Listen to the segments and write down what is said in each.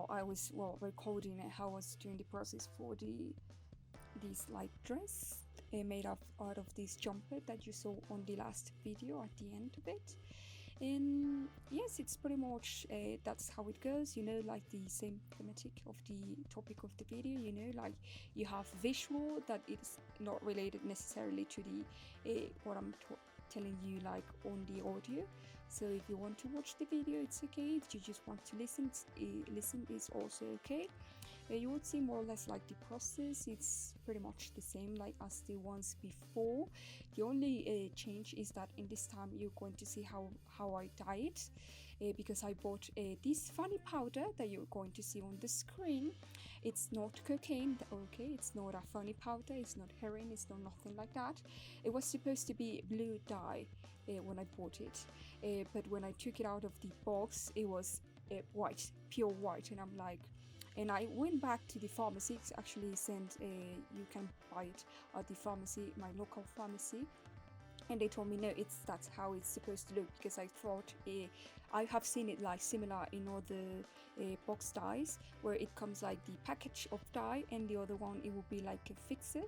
I was recording how I was doing the process for this like dress made out of this jumper that you saw on the last video at the end of it. And yes, it's pretty much that's how it goes, like the same thematic of the topic of the video. Like you have visual that is not related necessarily to the what I'm telling you like on the audio. So if you want to watch the video, it's okay. If you just want to listen is also okay. You would see more or less like the process. It's pretty much the same like as the ones before. The only change is that in this time you're going to see how I dye it, because I bought this funny powder that you're going to see on the screen. It's not cocaine, okay? It's not a funny powder, it's not heroin, it's not nothing like that. It was supposed to be blue dye when I bought it, but when I took it out of the box, it was white, pure white, and I'm like, and I went back to the pharmacy. It's actually sent, you can buy it at the pharmacy, my local pharmacy, and they told me no, that's how it's supposed to look, because I thought I have seen it like similar in other box dyes, where it comes like the package of dye, and the other one it will be like a fixer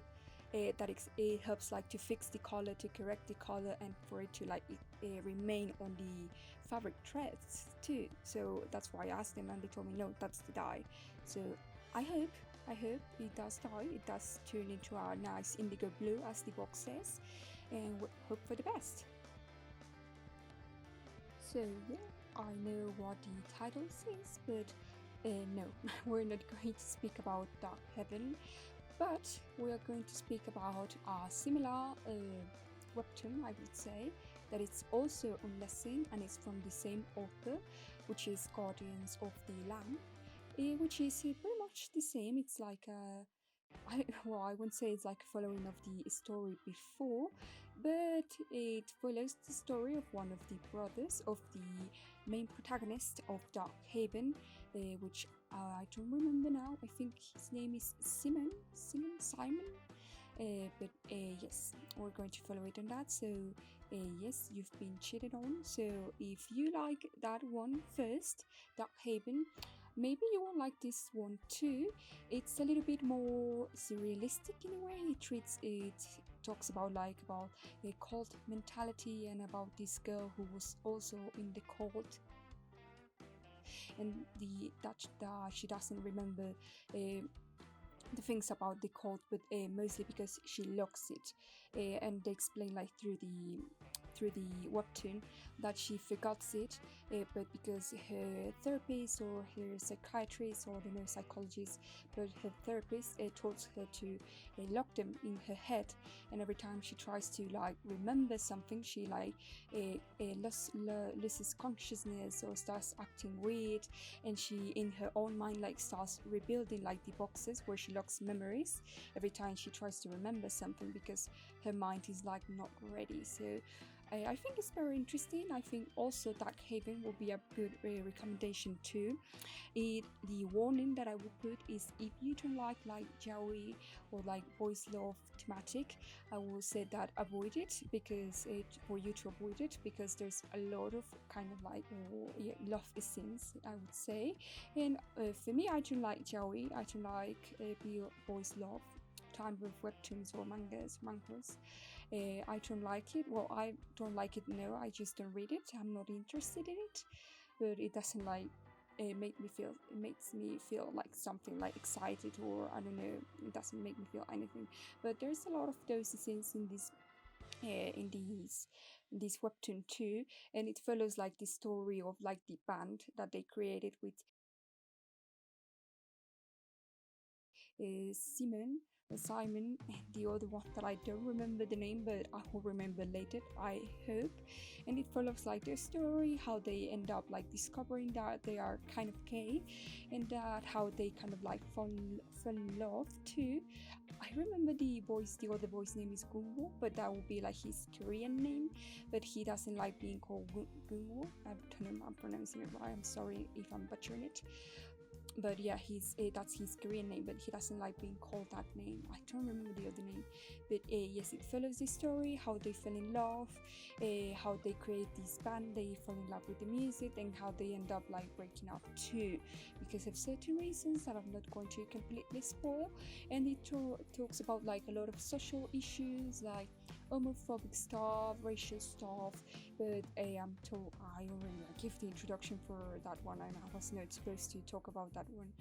it helps like to fix the color, to correct the color, and for it to like remain on the fabric threads too. So that's why I asked them, and they told me no, that's the dye. So I hope it does dye, it does turn into a nice indigo blue as the box says, and hope for the best. So yeah, I know what the title says, but no, we're not going to speak about Dark Heaven, but we are going to speak about a similar webtoon, I would say, that it's also on Lessing, and it's from the same author, which is Guardians of the Lamp, which is pretty much the same. It's like a I wouldn't say it's like following of the story before, but it follows the story of one of the brothers of the main protagonist of Dark Haven, which I don't remember now. I think his name is Simon. But yes, we're going to follow it on that. So yes, you've been cheated on. So if you like that one first, Dark Haven, maybe you will like this one too. It's a little bit more surrealistic in a way. It talks about a cult mentality, and about this girl who was also in the cult, and that she doesn't remember the things about the cult, but mostly because she locks it, and they explain like through the webtoon that she forgets it, but because her therapist or her psychiatrist, or I don't know, psychologist, but her therapist told her to lock them in her head, and every time she tries to like remember something, she like loses consciousness or starts acting weird, and she in her own mind like starts rebuilding like the boxes where she locks memories every time she tries to remember something, because her mind is like not ready. So I think it's very interesting. I think also Dark Haven will be a good recommendation too. The warning that I would put is, if you don't like yaoi or like boys love thematic, I will say that avoid it, because for you to avoid it, because there's a lot of kind of like love scenes, I would say. And for me, I don't like yaoi. I don't like boys love time with webtoons or mangas. I don't like it. Well, I don't like it. No, I just don't read it. I'm not interested in it. But it doesn't like it makes me feel like something like excited, or I don't know. It doesn't make me feel anything. But there's a lot of those scenes in this in this webtoon too, and it follows like the story of like the band that they created with Simon, and the other one that I don't remember the name, but I will remember later, I hope. And it follows like their story, how they end up like discovering that they are kind of gay, and that how they kind of like fell in love too. I remember the other boy's name is Gunwo, but that would be like his Korean name, but he doesn't like being called Gunwo. I don't know if I'm pronouncing it right. I'm sorry if I'm butchering it. but yeah, that's his Korean name, but he doesn't like being called that name. I don't remember the other name, but yes, it follows the story how they fell in love, how they create this band, they fall in love with the music, and how they end up like breaking up too, because of certain reasons that I'm not going to completely spoil. And it talks about like a lot of social issues like homophobic stuff, racial stuff, but I already give the introduction for that one, and I was not supposed to talk about that one.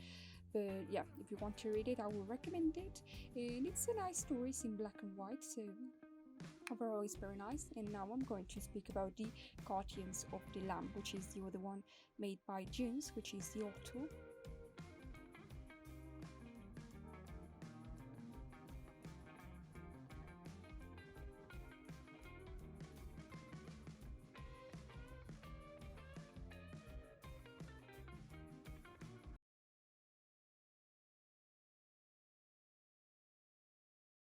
But yeah, if you want to read it, I will recommend it. And it's a nice story, it's in black and white, so overall it's very nice. And now I'm going to speak about the Guardians of the Lamb, which is the other one made by Jones, which is the author.